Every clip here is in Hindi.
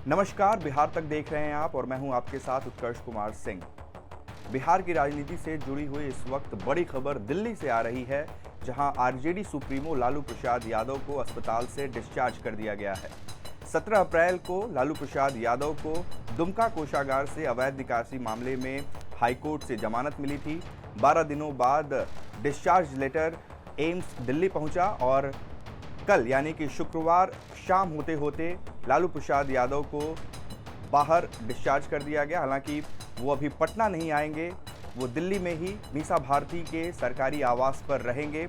नमस्कार, बिहार तक देख रहे हैं आप और मैं हूं आपके साथ उत्कर्ष कुमार सिंह। बिहार की राजनीति से जुड़ी हुई इस वक्त बड़ी खबर दिल्ली से आ रही है, जहां आरजेडी सुप्रीमो लालू प्रसाद यादव को अस्पताल से डिस्चार्ज कर दिया गया है। 17 अप्रैल को लालू प्रसाद यादव को दुमका कोषागार से अवैध निकासी मामले में हाईकोर्ट से जमानत मिली थी। 12 दिनों बाद डिस्चार्ज लेटर एम्स दिल्ली पहुंचा और कल यानी कि शुक्रवार शाम होते होते लालू प्रसाद यादव को बाहर डिस्चार्ज कर दिया गया। हालांकि वो अभी पटना नहीं आएंगे, वो दिल्ली में ही मीसा भारती के सरकारी आवास पर रहेंगे।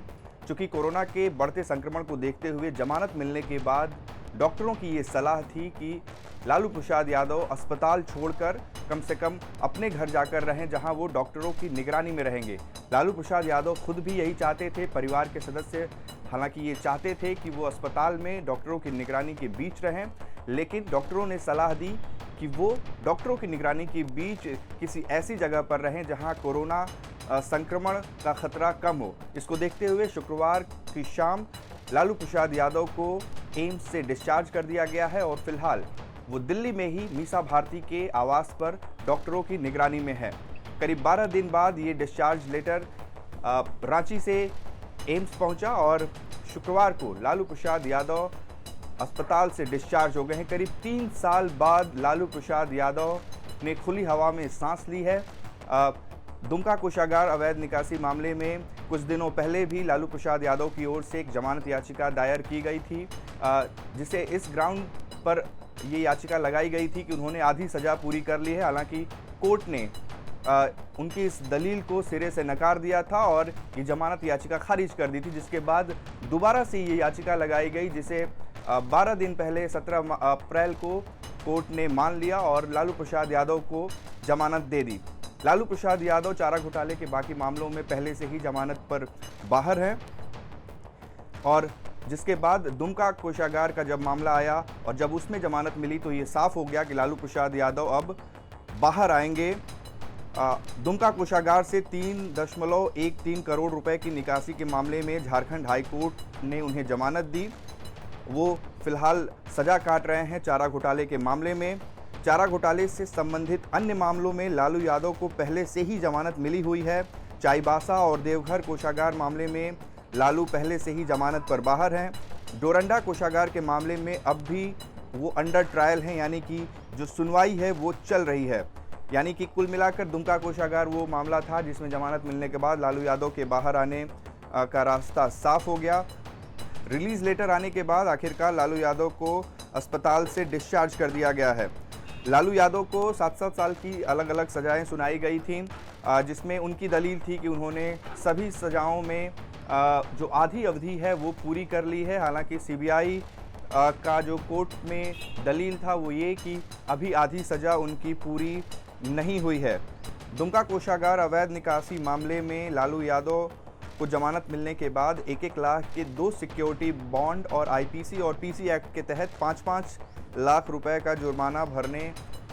चूँकि कोरोना के बढ़ते संक्रमण को देखते हुए जमानत मिलने के बाद डॉक्टरों की ये सलाह थी कि लालू प्रसाद यादव अस्पताल छोड़कर कम से कम अपने घर जाकर रहें, जहां वो डॉक्टरों की निगरानी में रहेंगे। लालू प्रसाद यादव खुद भी यही चाहते थे, परिवार के सदस्य हालांकि ये चाहते थे कि वो अस्पताल में डॉक्टरों की निगरानी के बीच रहें, लेकिन डॉक्टरों ने सलाह दी कि वो डॉक्टरों की निगरानी के बीच किसी ऐसी जगह पर रहें जहां कोरोना संक्रमण का खतरा कम हो। इसको देखते हुए शुक्रवार की शाम लालू प्रसाद यादव को एम्स से डिस्चार्ज कर दिया गया है और फिलहाल वो दिल्ली में ही मीसा भारती के आवास पर डॉक्टरों की निगरानी में है। करीब 12 दिन बाद ये डिस्चार्ज लेटर रांची से एम्स पहुंचा और शुक्रवार को लालू प्रसाद यादव अस्पताल से डिस्चार्ज हो गए हैं। करीब 3 साल बाद लालू प्रसाद यादव ने खुली हवा में सांस ली है। दुमका कोषागार अवैध निकासी मामले में कुछ दिनों पहले भी लालू प्रसाद यादव की ओर से एक जमानत याचिका दायर की गई थी, जिसे इस ग्राउंड पर ये याचिका लगाई गई थी कि उन्होंने आधी सज़ा पूरी कर ली है। हालांकि कोर्ट ने उनकी इस दलील को सिरे से नकार दिया था और ये जमानत याचिका खारिज कर दी थी, जिसके बाद दोबारा से ये याचिका लगाई गई, जिसे 12 दिन पहले 17 अप्रैल को कोर्ट ने मान लिया और लालू प्रसाद यादव को जमानत दे दी। लालू प्रसाद यादव चारा घोटाले के बाकी मामलों में पहले से ही जमानत पर बाहर हैं और जिसके बाद दुमका कोषागार का जब मामला आया और जब उसमें जमानत मिली तो ये साफ हो गया कि लालू प्रसाद यादव अब बाहर आएंगे। दुमका कोषागार से 3.13 करोड़ रुपए की निकासी के मामले में झारखंड हाई कोर्ट ने उन्हें जमानत दी। वो फिलहाल सजा काट रहे हैं चारा घोटाले के मामले में। चारा घोटाले से संबंधित अन्य मामलों में लालू यादव को पहले से ही जमानत मिली हुई है। चाईबासा और देवघर कोषागार मामले में लालू पहले से ही जमानत पर बाहर हैं। डोरंडा कोषागार के मामले में अब भी वो अंडर ट्रायल हैं, यानी कि जो सुनवाई है वो चल रही है। यानी कि कुल मिलाकर दुमका कोषागार वो मामला था जिसमें जमानत मिलने के बाद लालू यादव के बाहर आने का रास्ता साफ हो गया। रिलीज लेटर आने के बाद आखिरकार लालू यादव को अस्पताल से डिस्चार्ज कर दिया गया है। लालू यादव को 7-7 साल की अलग अलग सजाएं सुनाई गई थीं, जिसमें उनकी दलील थी कि उन्होंने सभी सजाओं में जो आधी अवधि है वो पूरी कर ली है। हालांकि सीबीआई का जो कोर्ट में दलील था वो ये कि अभी आधी सज़ा उनकी पूरी नहीं हुई है। दुमका कोषागार अवैध निकासी मामले में लालू यादव को जमानत मिलने के बाद 1-1 लाख के 2 सिक्योरिटी बॉन्ड और आईपीसी और पीसी एक्ट के तहत 5-5 लाख रुपए का जुर्माना भरने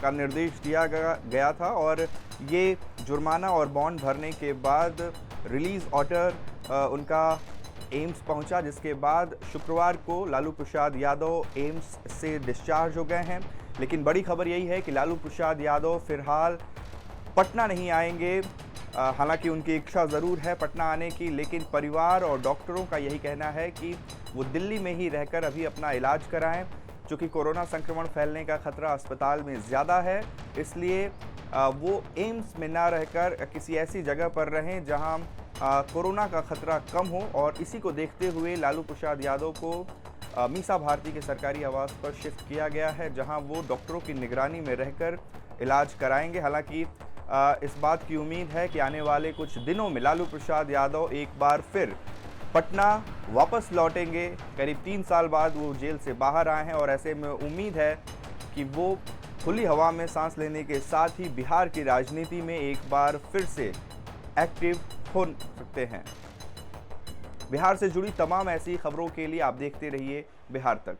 का निर्देश दिया गया था और ये जुर्माना और बॉन्ड भरने के बाद रिलीज़ ऑर्डर उनका एम्स पहुंचा, जिसके बाद शुक्रवार को लालू प्रसाद यादव एम्स से डिस्चार्ज हो गए हैं। लेकिन बड़ी खबर यही है कि लालू प्रसाद यादव फिलहाल पटना नहीं आएंगे। हालांकि उनकी इच्छा ज़रूर है पटना आने की, लेकिन परिवार और डॉक्टरों का यही कहना है कि वो दिल्ली में ही रहकर अभी अपना इलाज कराएं। चूँकि कोरोना संक्रमण फैलने का खतरा अस्पताल में ज़्यादा है, इसलिए वो एम्स में ना रहकर किसी ऐसी जगह पर रहें जहां कोरोना का खतरा कम हो। और इसी को देखते हुए लालू प्रसाद यादव को मीसा भारती के सरकारी आवास पर शिफ्ट किया गया है, जहां वो डॉक्टरों की निगरानी में रहकर इलाज कराएंगे। हालांकि इस बात की उम्मीद है कि आने वाले कुछ दिनों में लालू प्रसाद यादव एक बार फिर पटना वापस लौटेंगे। करीब 3 साल बाद वो जेल से बाहर आए हैं और ऐसे में उम्मीद है कि वो खुली हवा में सांस लेने के साथ ही बिहार की राजनीति में एक बार फिर से एक्टिव हो सकते हैं। बिहार से जुड़ी तमाम ऐसी खबरों के लिए आप देखते रहिए बिहार तक।